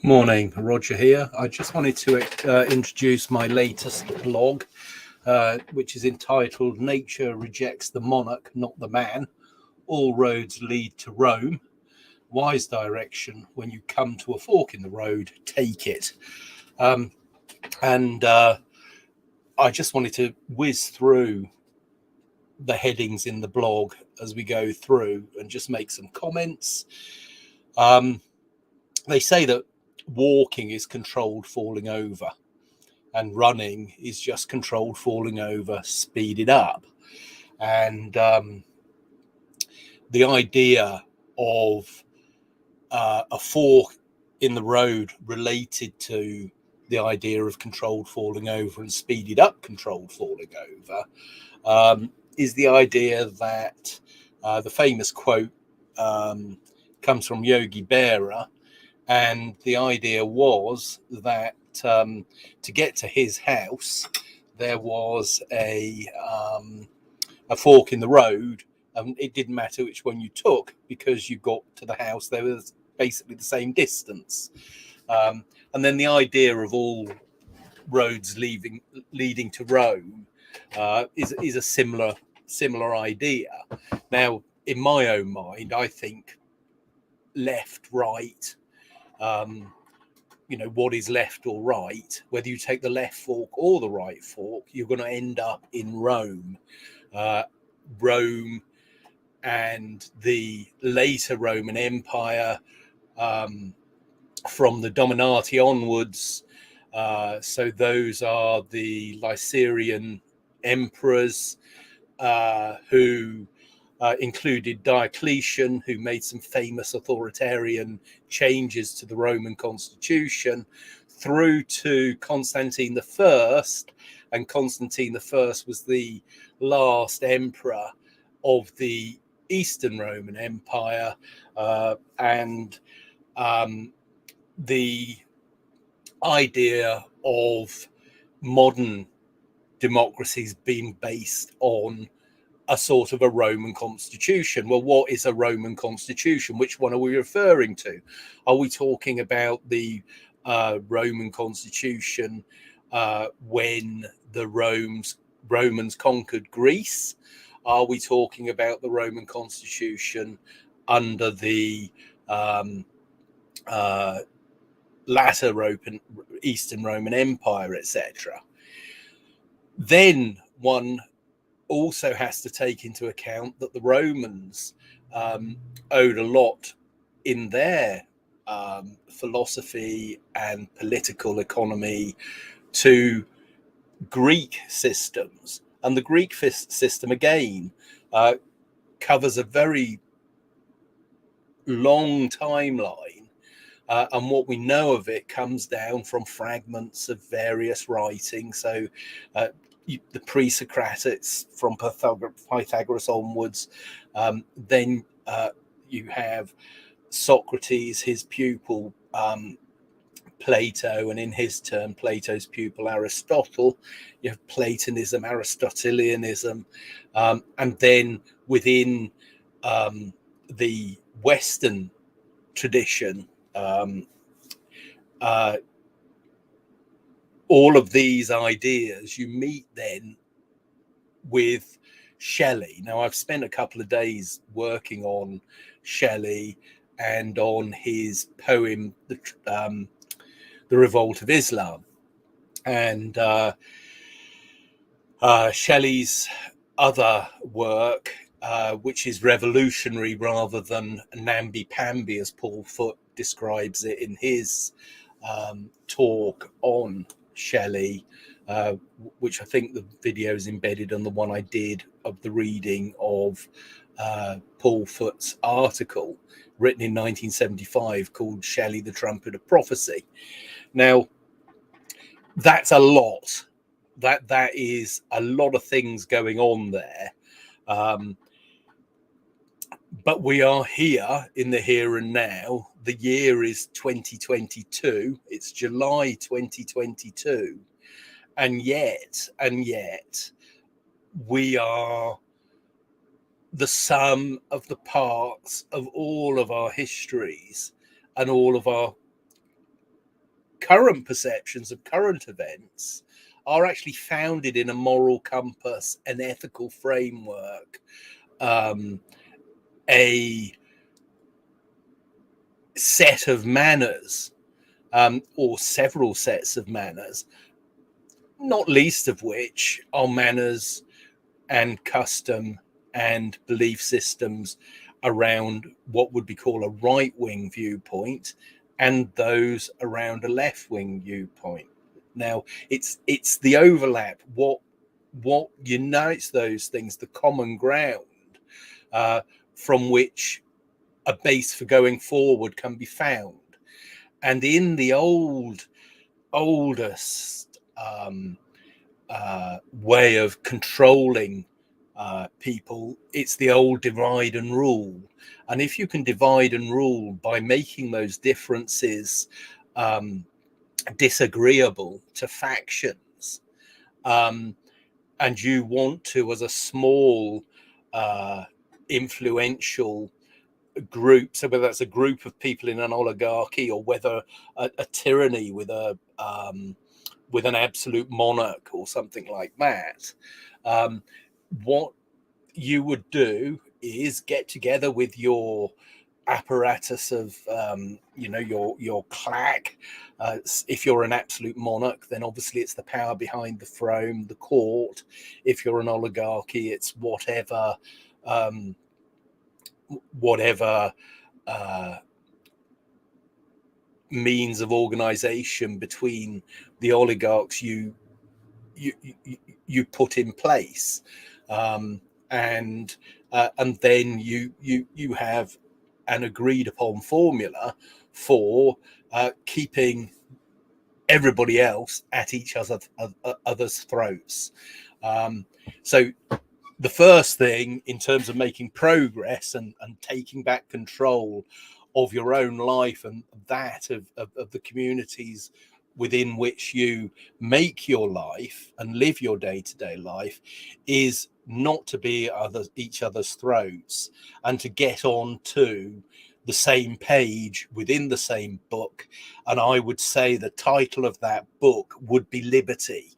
Morning, Roger here. I just wanted to introduce my latest blog, which is entitled Nature Rejects the Monarch, Not the Man. All roads lead to Rome. Wise direction. When you come to a fork in the road, take it. And I just wanted to whiz through the headings in the blog as we go through and just make some comments. They say that walking is controlled falling over and running is just controlled falling over speeded up. And the idea of a fork in the road related to the idea of controlled falling over and speeded up controlled falling over is the idea that the famous quote comes from Yogi Berra. And the idea was that to get to his house, there was a fork in the road, and it didn't matter which one you took because you got to the house. There was basically the same distance. And then the idea of all roads leading to Rome is a similar idea. Now, in my own mind, I think left, right. What is left or right, whether you take the left fork or the right fork, you're going to end up in Rome. Rome and the later Roman Empire, from the Dominati onwards. So those are the Lycurian emperors who included Diocletian, who made some famous authoritarian changes to the Roman constitution, through to Constantine I. And Constantine I was the last emperor of the Eastern Roman Empire. And the idea of modern democracies being based on a sort of a Roman constitution. Well, what is a Roman constitution? Which one are we referring to? Are we talking about the Roman constitution when the Romans conquered Greece? Are we talking about the Roman constitution under the latter Eastern Roman Empire, etc.? Then one also has to take into account that the Romans owed a lot in their philosophy and political economy to Greek systems. And the Greek system, again, covers a very long timeline. And what we know of it comes down from fragments of various writings. So the pre-Socratics from Pythagoras onwards. Then you have Socrates, his pupil Plato, and in his turn Plato's pupil Aristotle. You have Platonism, Aristotelianism, and then within the Western tradition, all of these ideas you meet then with Shelley. Now, I've spent a couple of days working on Shelley and on his poem, The Revolt of Islam. And Shelley's other work, which is revolutionary rather than namby-pamby, as Paul Foote describes it in his talk on Shelley, which I think the video is embedded on the one I did of the reading of Paul Foote's article written in 1975 called Shelley, the Trumpet of Prophecy. Now, that's a lot. That is a lot of things going on there. But we are here in the here and now. The year is 2022. It's July 2022. And yet, we are the sum of the parts of all of our histories and all of our current perceptions of current events are actually founded in a moral compass, an ethical framework, a set of manners, or several sets of manners, not least of which are manners and custom and belief systems around what would be called a right-wing viewpoint and those around a left-wing viewpoint. Now, it's the overlap, what unites those things, the common ground, from which a base for going forward can be found. And in the oldest way of controlling people, it's the old divide and rule. And if you can divide and rule by making those differences disagreeable to factions, and you want to, as a small influential group, so whether that's a group of people in an oligarchy or whether a tyranny with an absolute monarch or something like that, what you would do is get together with your apparatus of your Clegg. If you're an absolute monarch, then obviously it's the power behind the throne, the court. If you're an oligarchy, it's whatever means of organization between the oligarchs you put in place, and then you have an agreed upon formula for keeping everybody else at each other's throats. So the first thing in terms of making progress and taking back control of your own life and that of the communities within which you make your life and live your day-to-day life is not to be each other's throats, and to get on to the same page within the same book. And I would say the title of that book would be Liberty.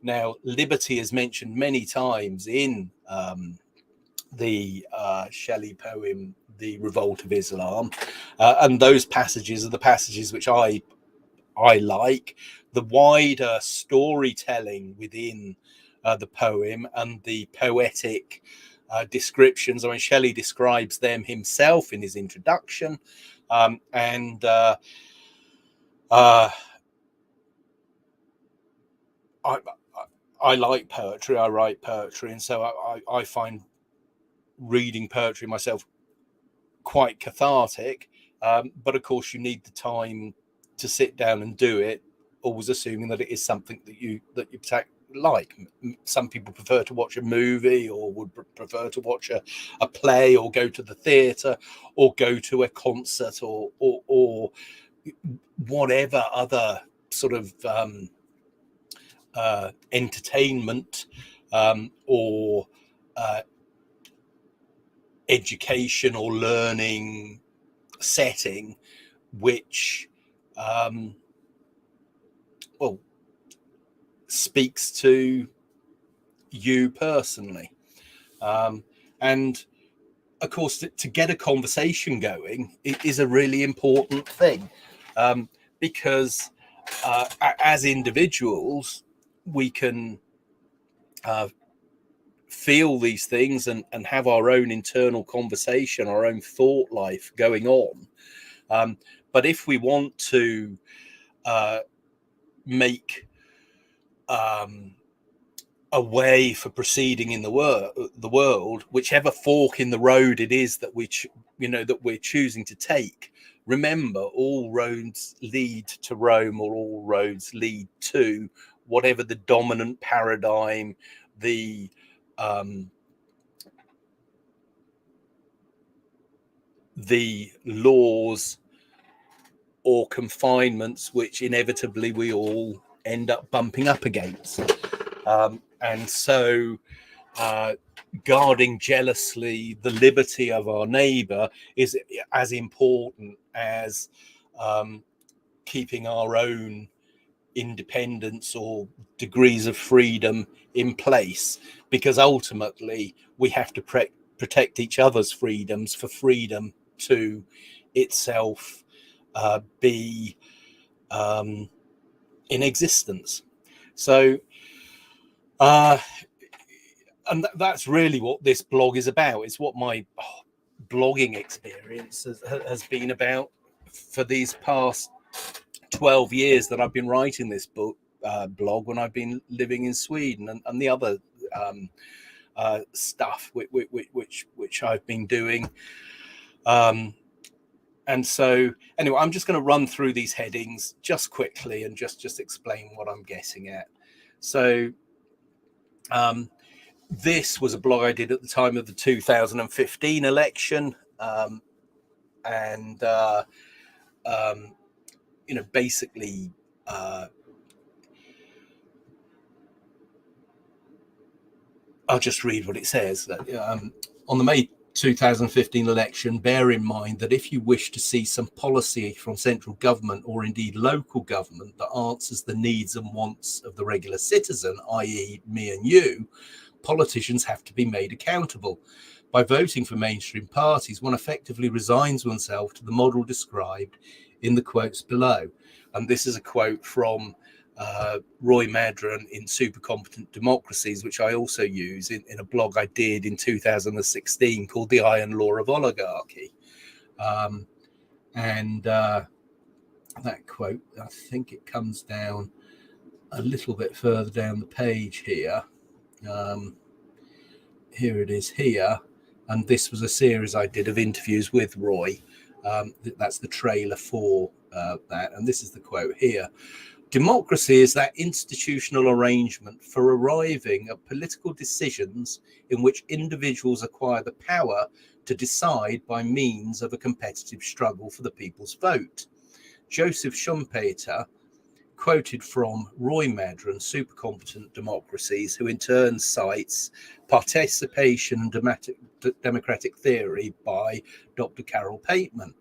Now, liberty is mentioned many times in the Shelley poem, The Revolt of Islam. And those passages are the passages which I like. The wider storytelling within the poem and the poetic descriptions. I mean, Shelley describes them himself in his introduction. I like poetry. I write poetry, and so I find reading poetry myself quite cathartic. But of course, you need the time to sit down and do it, always assuming that it is something that you like. Some people prefer to watch a movie, or would prefer to watch a play, or go to the theatre, or go to a concert, or whatever other sort of entertainment or education or learning setting, which speaks to you personally. And of course, to get a conversation going, it is a really important thing, because as individuals, we can feel these things and have our own internal conversation, our own thought life going on. But if we want to make a way for proceeding in the world, whichever fork in the road it is that we're choosing to take, remember, all roads lead to Rome, or all roads lead to whatever the dominant paradigm, the laws or confinements which inevitably we all end up bumping up against. And so guarding jealously the liberty of our neighbour is as important as keeping our own independence or degrees of freedom in place, because ultimately we have to protect each other's freedoms for freedom to itself be in existence. So and that's really what this blog is about. It's what my blogging experience has been about for these past 12 years that I've been writing this blog, when I've been living in Sweden, and the other stuff which I've been doing. And so anyway, I'm just going to run through these headings just quickly and just explain what I'm getting at. So this was a blog I did at the time of the 2015 election, and basically I'll just read what it says. On the May 2015 election, bear in mind that if you wish to see some policy from central government, or indeed local government, that answers the needs and wants of the regular citizen, i.e. me and you, politicians have to be made accountable. By voting for mainstream parties, one effectively resigns oneself to the model described in the quotes below. And this is a quote from Roy Madron in Super Competent Democracies, which I also use in a blog I did in 2016 called The Iron Law of Oligarchy. And that quote, I think it comes down a little bit further down the page here. Here it is here. And this was a series I did of interviews with Roy. That's the trailer for that. And this is the quote here. Democracy is that institutional arrangement for arriving at political decisions in which individuals acquire the power to decide by means of a competitive struggle for the people's vote. Joseph Schumpeter, quoted from Roy Madron, Super Competent Democracies, who in turn cites Participation and Democratic Theory by Dr. Carol Pateman.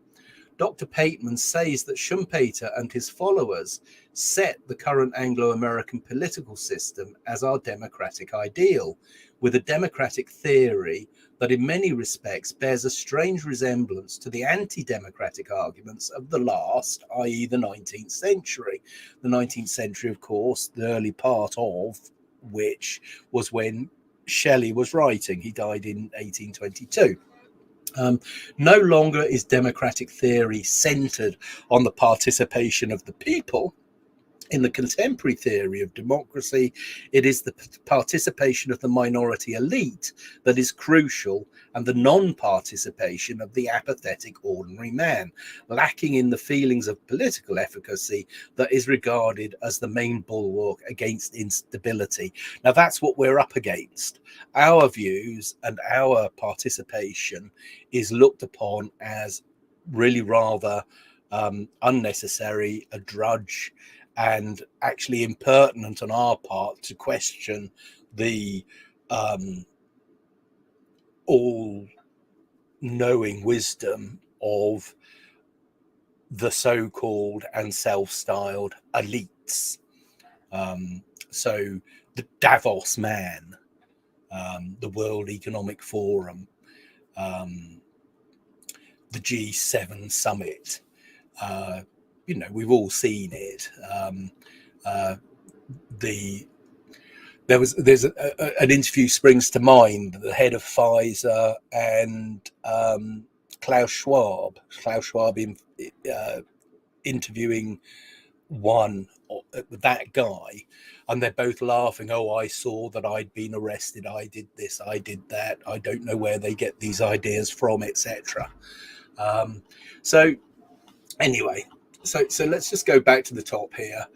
Dr. Pateman says that Schumpeter and his followers set the current Anglo-American political system as our democratic ideal, with a democratic theory that in many respects bears a strange resemblance to the anti-democratic arguments of the last, i.e. the 19th century. The 19th century, of course, the early part of which was when Shelley was writing. He died in 1822. No longer is democratic theory centered on the participation of the people. In the contemporary theory of democracy, it is the participation of the minority elite that is crucial, and the non-participation of the apathetic ordinary man, lacking in the feelings of political efficacy that is regarded as the main bulwark against instability. Now, that's what we're up against. Our views and our participation is looked upon as really rather unnecessary, a drudge, and actually impertinent on our part to question the all-knowing wisdom of the so-called and self-styled elites. So the Davos man, the World Economic Forum, the G7 summit, we've all seen it. There's an interview springs to mind, the head of Pfizer and Klaus Schwab interviewing that guy, and they're both laughing. Oh, I saw that I'd been arrested. I did this. I did that. I don't know where they get these ideas from, etc. So anyway, so let's just go back to the top here,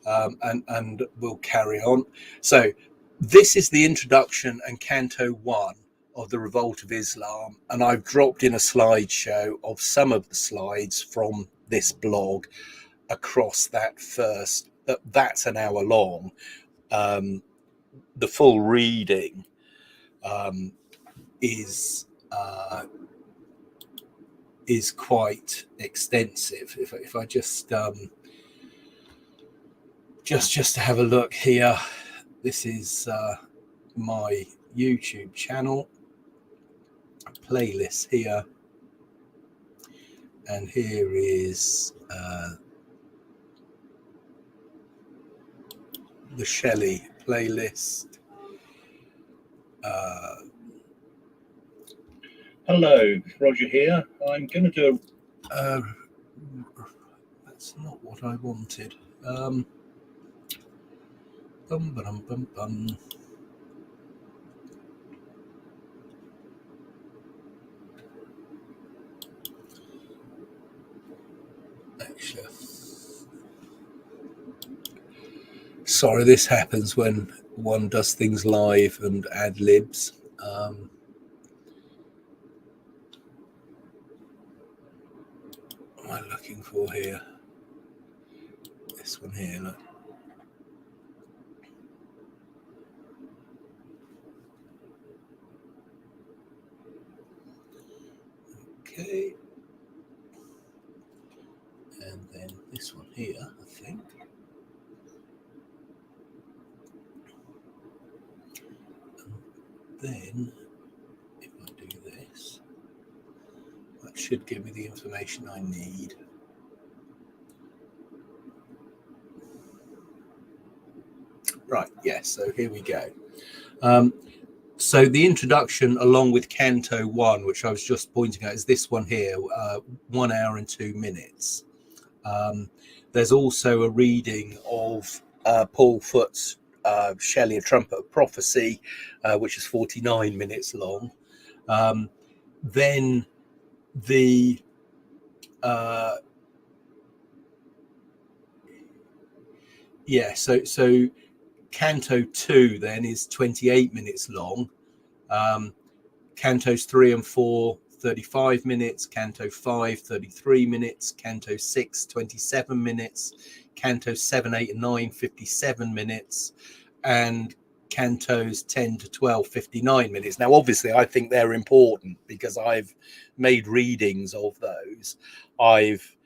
and we'll carry on. So this is the introduction and Canto 1 of the Revolt of Islam, and I've dropped in a slideshow of some of the slides from this blog across that first. That's an hour long. The full reading is quite extensive. If I just just to have a look here. This is my YouTube channel playlist here, and here is the Shelley playlist. Hello, Roger here. I'm going to do that's not what I wanted. Bum, bum, bum, bum. Actually, sorry, this happens when one does things live and ad libs. What am I looking for here? This one here, look. Okay. And then this one here, I think. And then, if I do this, that should give me the information I need. Right, yes, so here we go. So the introduction, along with Canto 1, which I was just pointing at, is this one here, 1 hour and 2 minutes. There's also a reading of Paul Foot's Shelley, A Trumpet of Prophecy, which is 49 minutes long. Then the so Canto 2 then is 28 minutes long. Cantos 3 and 4, 35 minutes. Canto 5, 33 minutes. Canto 6, 27 minutes. Canto 7, 8, and 9, 57 minutes. And Cantos 10 to 12, 59 minutes. Now, obviously, I think they're important because I've made readings of those. I've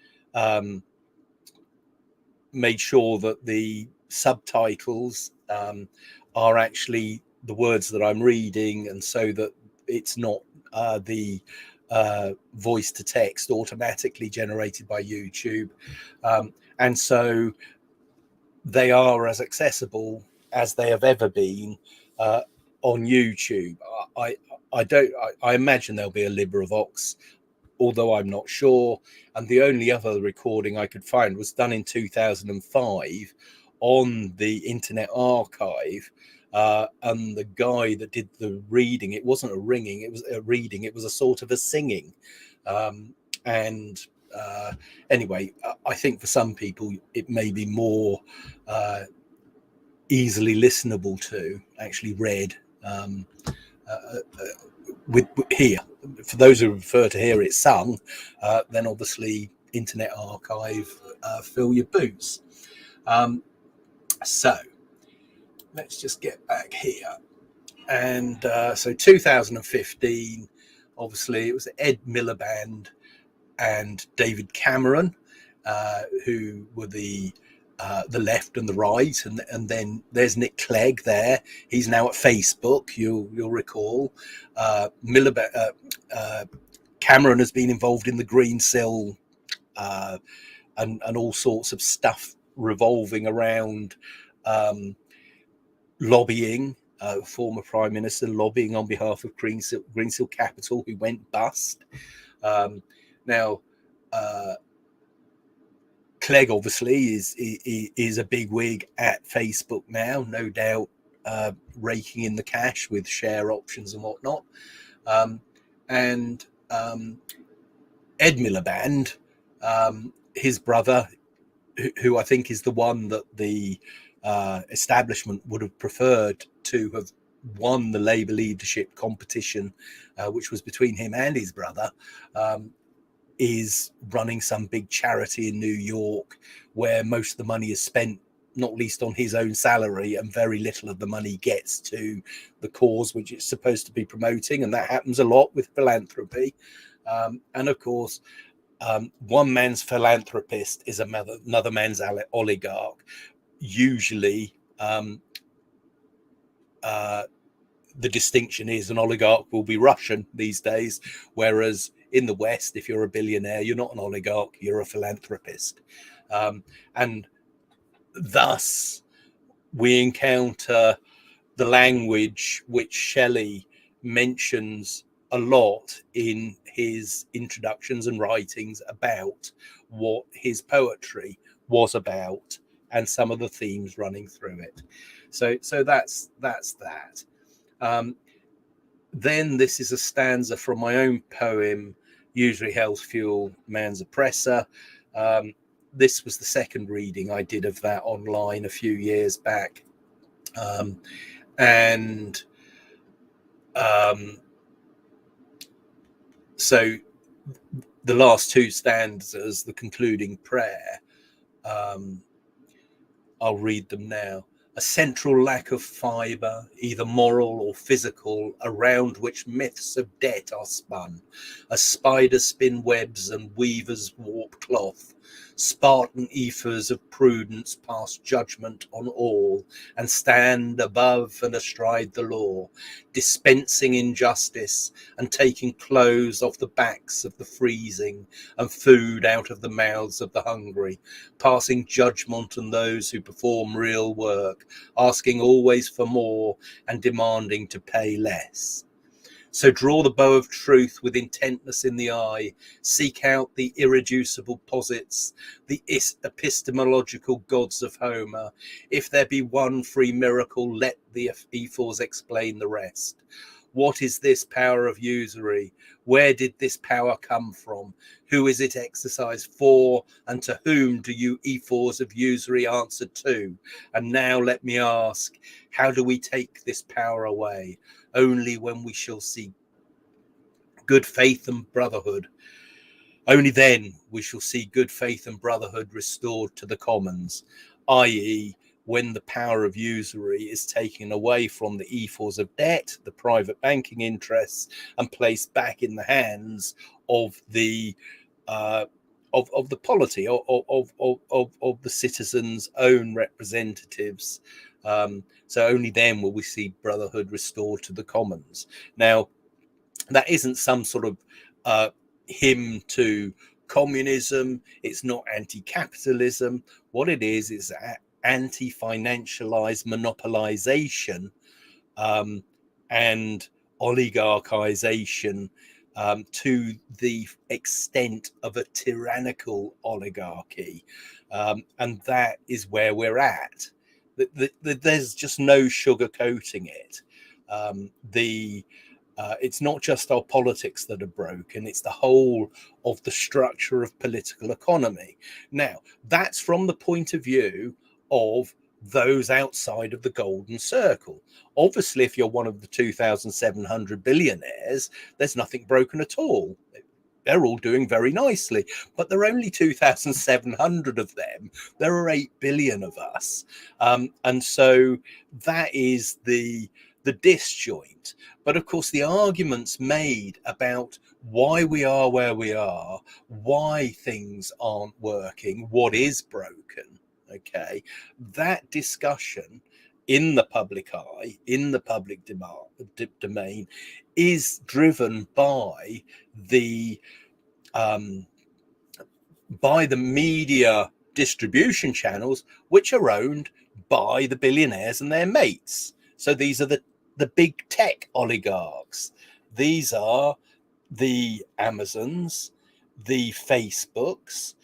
made sure that the subtitles are actually the words that I'm reading, and so that it's not the voice to text automatically generated by YouTube. And so they are as accessible as they have ever been on YouTube. I imagine there'll be a LibriVox, although I'm not sure. And the only other recording I could find was done in 2005 on the Internet Archive. And the guy that did the reading, it wasn't a ringing, it was a reading, it was a sort of a singing. Anyway, I think for some people it may be more easily listenable to, actually read with here. For those who prefer to hear it sung, then obviously Internet Archive, fill your boots. So let's just get back here. And so 2015, obviously it was Ed Miliband and David Cameron, who were the left and the right, and then there's Nick Clegg there. He's now at Facebook. You'll recall. Cameron has been involved in the Green Sill and all sorts of stuff revolving around lobbying. Former Prime Minister lobbying on behalf of Greensill Capital, who went bust. Now, Clegg obviously is a big wig at Facebook now, no doubt, raking in the cash with share options and whatnot. And Ed Miliband, his brother, who I think is the one that the establishment would have preferred to have won the Labour leadership competition, which was between him and his brother, is running some big charity in New York where most of the money is spent, not least on his own salary, and very little of the money gets to the cause which it's supposed to be promoting. And that happens a lot with philanthropy. And of course, one man's philanthropist is another man's oligarch. usually the distinction is an oligarch will be Russian these days, whereas in the West, if you're a billionaire, you're not an oligarch, you're a philanthropist. And thus, we encounter the language which Shelley mentions a lot in his introductions and writings about what his poetry was about and some of the themes running through it. So that's that. Then this is a stanza from my own poem, Usury Hell's Fuel, Man's Oppressor. This was the second reading I did of that online a few years back. So the last two stanzas, the concluding prayer, I'll read them now. A central lack of fibre, either moral or physical, around which myths of debt are spun, as spiders spin webs and weavers warp cloth, Spartan ethers of prudence pass judgment on all, and stand above and astride the law, dispensing injustice and taking clothes off the backs of the freezing and food out of the mouths of the hungry, passing judgment on those who perform real work, asking always for more and demanding to pay less. So draw the bow of truth with intentness in the eye, seek out the irreducible posits, the epistemological gods of Homer. If there be one free miracle, let the ephors explain the rest. What is this power of usury? Where did this power come from? Who is it exercised for? And to whom do you ephors of usury answer to? And now let me ask, how do we take this power away? Only when we shall see good faith and brotherhood. Only then we shall see good faith and brotherhood restored to the commons, i.e., when the power of usury is taken away from the ephors of debt, the private banking interests, and placed back in the hands of the of the polity, of the citizens' own representatives. So only then will we see brotherhood restored to the commons. Now, that isn't some sort of hymn to communism. It's not anti-capitalism. What it is anti-financialized monopolization and oligarchization to the extent of a tyrannical oligarchy. And that is where we're at. There's just no sugarcoating it. It's not just our politics that are broken, it's the whole of the structure of political economy. Now, that's from the point of view of those outside of the golden circle. Obviously, if you're one of the 2,700 billionaires, there's nothing broken at all. They're all doing very nicely, but there are only 2,700 of them. There are 8 billion of us. And so that is the disjoint. But of course, the arguments made about why we are where we are, why things aren't working, what is broken, okay, that discussion in the public eye, in the public domain, is driven by the media distribution channels, which are owned by the billionaires and their mates. So these are the big tech oligarchs. These are the Amazons, the Facebooks,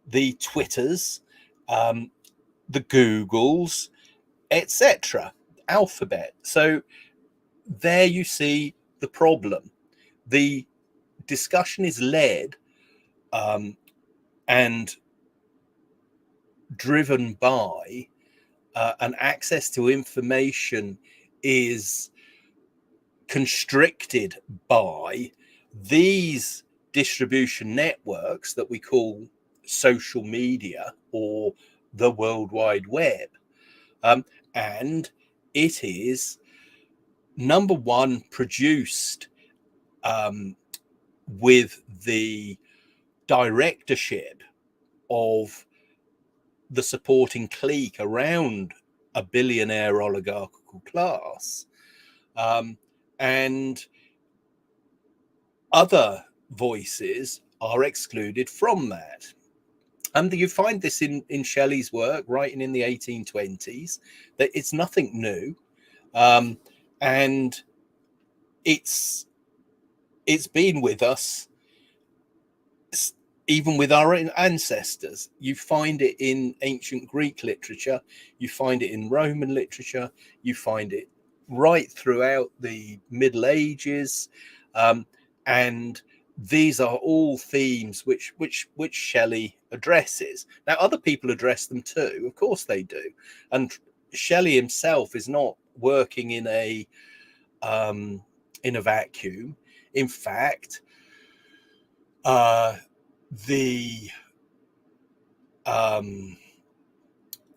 the Twitters, the Googles, etc. Alphabet. So there you see the problem. The discussion is led and driven by and access to information is constricted by these distribution networks that we call social media or the World Wide Web. And it is, number one, produced with the directorship of the supporting clique around a billionaire oligarchical class, and other voices are excluded from that. And you find this in Shelley's work, writing in the 1820s, that it's nothing new, and it's been with us even with our ancestors. You find it in ancient Greek literature, you find it in Roman literature, you find it right throughout the Middle Ages, and these are all themes which Shelley addresses. Now, other people address them too, of course they do, and Shelley himself is not working in a vacuum. In fact, the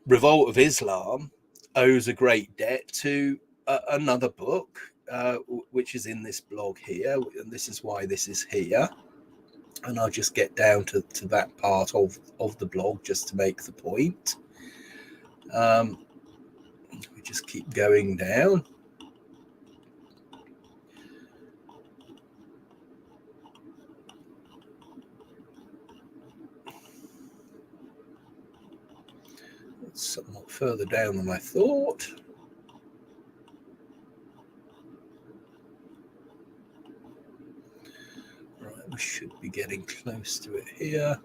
Revolt of Islam owes a great debt to another book, which is in this blog here, and this is why this is here. And I'll just get down to that part of the blog just to make the point. We just keep going down. It's somewhat further down than I thought. Right, we should be getting close to it here.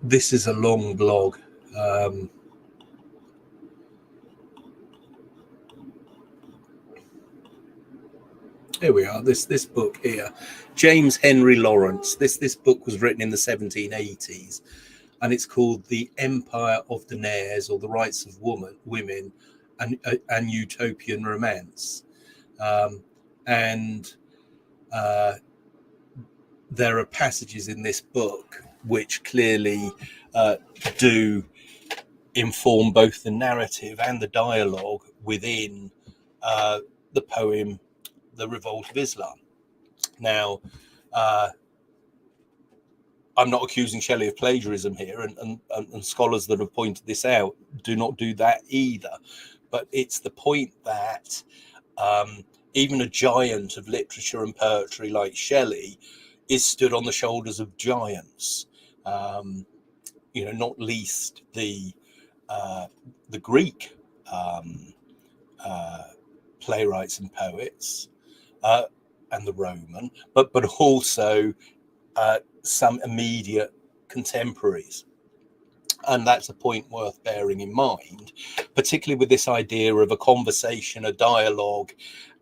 This is a long blog. Here we are. This book here, James Henry Lawrence. This book was written in the 1780s, and it's called "The Empire of the Nares, or the Rights of Women, and Utopian Romance." And there are passages in this book which clearly do inform both the narrative and the dialogue within the poem The Revolt of Islam. Now, I'm not accusing Shelley of plagiarism here, and scholars that have pointed this out do not do that either. But it's the point that even a giant of literature and poetry like Shelley is stood on the shoulders of giants. Not least the Greek playwrights and poets, and the Roman, but also some immediate contemporaries. And that's a point worth bearing in mind, particularly with this idea of a conversation, a dialogue,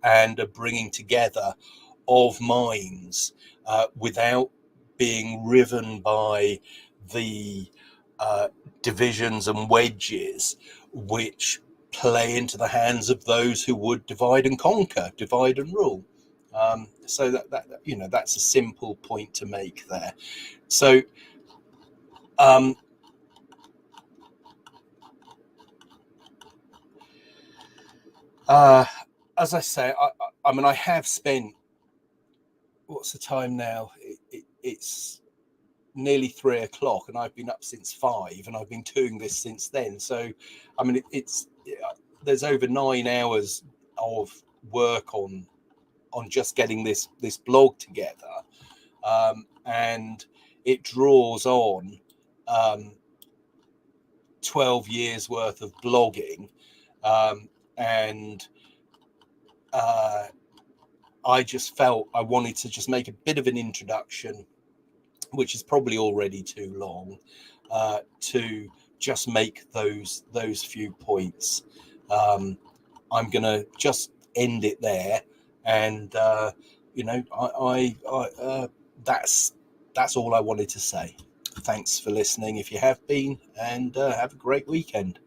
and a bringing together of minds without being riven by the divisions and wedges which play into the hands of those who would divide and conquer, divide and rule. So that's a simple point to make there. So as I say, I mean, I have spent, what's the time now? It's nearly 3 o'clock, and I've been up since 5, and I've been doing this since then. So, I mean, there's over 9 hours of work on just getting this blog together, and it draws on 12 years worth of blogging, and I just felt I wanted to just make a bit of an introduction, which is probably already too long, to just make those few points. I'm going to just end it there, and that's all I wanted to say. Thanks for listening if you have been, and have a great weekend.